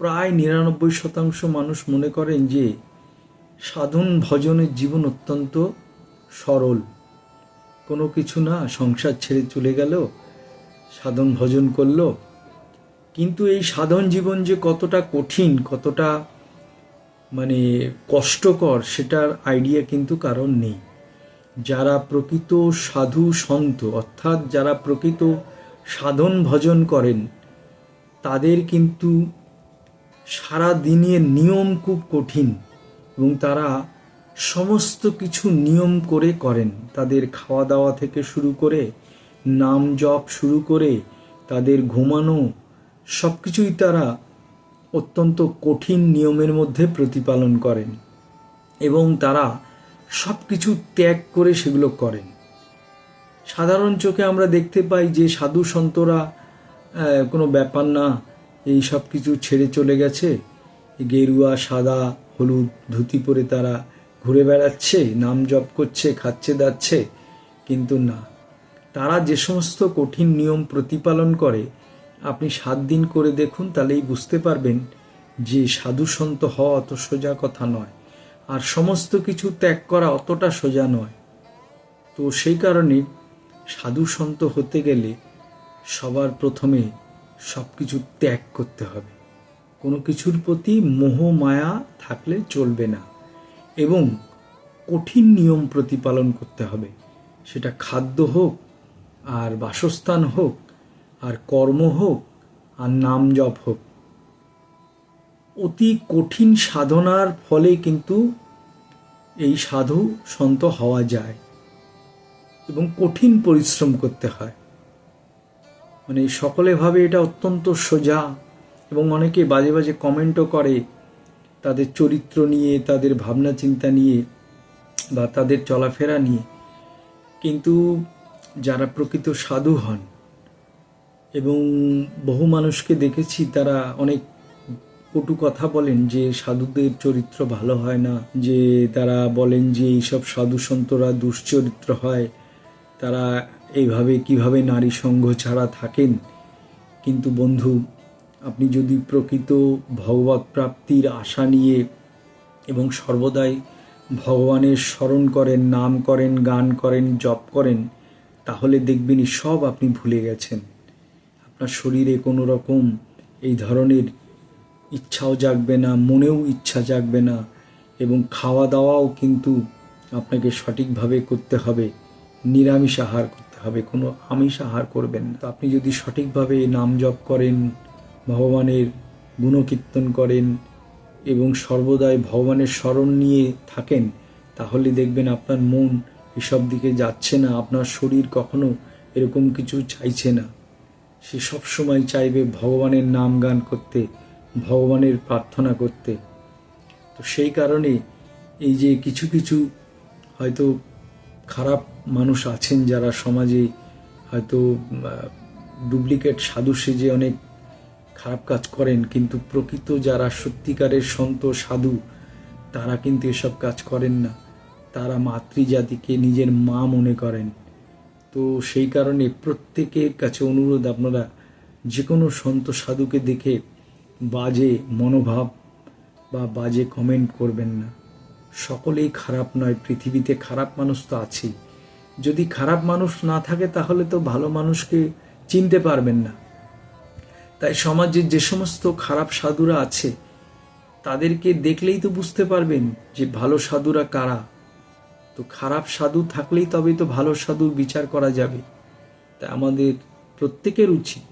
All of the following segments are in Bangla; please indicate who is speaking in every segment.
Speaker 1: প্রায় 99% মানুষ মনে করেন যে সাধন ভজনের জীবন অত্যন্ত সরল, কোনো কিছু না, সংসার ছেড়ে চলে গেল, সাধন ভজন করলো। কিন্তু এই সাধন জীবন যে কতটা কঠিন, কতটা কষ্টকর, সেটার আইডিয়া কিন্তু কারণ নেই। যারা প্রকৃত সাধু সন্ত, অর্থাৎ যারা প্রকৃত সাধন ভজন করেন, তাদের কিন্তু সারা দিনের নিয়ম খুব কঠিন এবং তারা সমস্ত কিছু নিয়ম করে করেন। তাদের খাওয়া দাওয়া থেকে শুরু করে, নাম জপ শুরু করে, তাদের ঘুমানো, সব কিছুই তারা অত্যন্ত কঠিন নিয়মের মধ্যে প্রতিপালন করেন এবং তারা সব কিছু ত্যাগ করে সেগুলো করেন। সাধারণ চোখে আমরা দেখতে পাই যে সাধু সন্তরা কোনো ব্যাপার না, এই সব কিছু ছেড়ে চলে গেছে, গেরুয়া সাদা হলুদ ধুতি পরে তারা ঘুরে বেড়াচ্ছে, নাম জপ করছে, খাচ্ছে দাচ্ছে। কিন্তু না, তারা যে সমস্ত কঠিন নিয়ম প্রতিপালন করে, আপনি 7 দিন করে দেখুন, তাহলেই বুঝতে পারবেন যে সাধু সন্ত হওয়া অত সোজা কথা নয়, আর সমস্ত কিছু ত্যাগ করা অতটা সোজা নয়। তো সেই কারণে সাধু সন্ত হতে গেলে সবার প্রথমে সব কিছু ত্যাগ করতে হবে। কোনো কিছুর প্রতি মোহ মায়া থাকলে চলবে না এবং কঠিন নিয়ম প্রতিপালন করতে হবে। সেটা খাদ্য হোক, আর বাসস্থান হোক, আর কর্ম হোক, আর নাম জপ হোক। অতি কঠিন সাধনার ফলে কিন্তু এই সাধু সন্ত হওয়া যায় এবং কঠিন পরিশ্রম করতে হয়। সকলে ভাবে এটা অত্যন্ত সোজা এবং অনেকে বাজে বাজে কমেন্টও করে তাদের চরিত্র নিয়ে, তাদের ভাবনা চিন্তা নিয়ে বা তাদের চলাফেরা নিয়ে। কিন্তু যারা প্রকৃত সাধু হন, এবং বহু মানুষকে দেখেছি তারা অনেক কটু কথা বলেন যে সাধুদের চরিত্র ভালো হয় না, যে তারা বলেন যে এইসব সাধু সন্তরা দুশ্চরিত্র হয়, তারা এইভাবে কিভাবে নারী সঙ্গ ছাড়া থাকেন। কিন্তু বন্ধু, আপনি যদি প্রকৃত ভগবৎ প্রাপ্তির আশা নিয়ে এবং সর্বদাই ভগবানের স্মরণ করেন, নাম করেন, গান করেন, জপ করেন, তাহলে দেখবেন সব আপনি ভুলে গেছেন। আপনার শরীরে কোনো রকম এই ধরনের ইচ্ছাও জাগবে না, মনেও ইচ্ছা জাগবে না, এবং খাওয়া দাওয়াও কিন্তু আপনাকে সঠিকভাবে করতে হবে। নিরামিষ আহার করতে হবে, কোনো আমিষ আহার করবেন না। তো আপনি যদি সঠিকভাবে নাম জপ করেন, ভগবানের গুণকীর্তন করেন এবং সর্বদাই ভগবানের স্মরণ নিয়ে থাকেন, তাহলে দেখবেন আপনার মন এসব দিকে যাচ্ছে না, আপনার শরীর কখনো এরকম কিছু চাইছে না। সে সবসময় চাইবে ভগবানের নাম গান করতে, ভগবানের প্রার্থনা করতে। তো সেই কারণে এই যে কিছু কিছু হয়তো খারাপ মানুষ আছেন যারা সমাজে হয়তো ডুপ্লিকেট সাধু সেজে অনেক খারাপ কাজ করেন, কিন্তু প্রকৃত যারা সত্যিকারের সন্ত সাধু, তারা কিন্তু এসব কাজ করেন না। তারা মাতৃজাতিকে নিজের মা মনে করেন। তো সেই কারণে প্রত্যেকের কাছে অনুরোধ, আপনারা যে কোনো সন্ত সাধুকে দেখে বাজে মনোভাব বা বাজে কমেন্ট করবেন না। সকলেই খারাপ নয়, পৃথিবীতে খারাপ মানুষ তো আছেই। যদি খারাপ মানুষ না থাকে তাহলে তো ভালো মানুষকে চিনতে পারবেন না। তাই সমাজের যে সমস্ত খারাপ সাধুরা আছে, তাদেরকে দেখলেই তো বুঝতে পারবেন যে ভালো সাধুরা কারা। তো খারাপ সাধু থাকলেই তবে তো ভালো সাধুর বিচার করা যাবে। তাই আমাদের প্রত্যেকের উচিত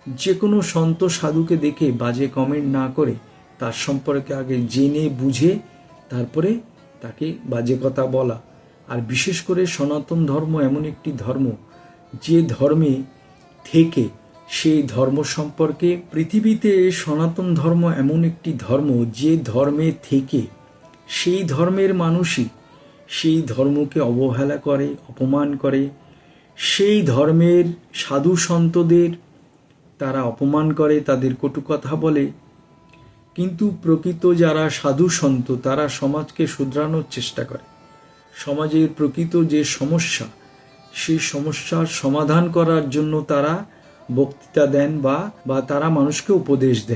Speaker 1: যে কোনো সন্ত সাধুকে দেখে বাজে কমেন্ট না করে তার সম্পর্কে আগে জেনে বুঝে তারপরে তাকে বাজে কথা বলা। আর বিশেষ করে সনাতন ধর্ম এমন একটি ধর্ম, যে ধর্মে থেকে সেই ধর্ম সম্পর্কে, পৃথিবীতে সনাতন ধর্ম এমন একটি ধর্ম যে ধর্মে থেকে সেই ধর্মের মানুষই সেই ধর্মকে অবহেলা করে, অপমান করে। সেই ধর্মের সাধু সন্তদের তারা অপমান করে, তাদের কটু কথা বলে। কিন্তু প্রকৃত যারা সাধু সন্ত, তারা সমাজকে শুধরানোর চেষ্টা করে। সমাজের প্রকৃত যে সমস্যা, সেই সমস্যার সমাধান করার জন্য তারা বক্তৃতা দেন বা তারা মানুষকে উপদেশ দেন।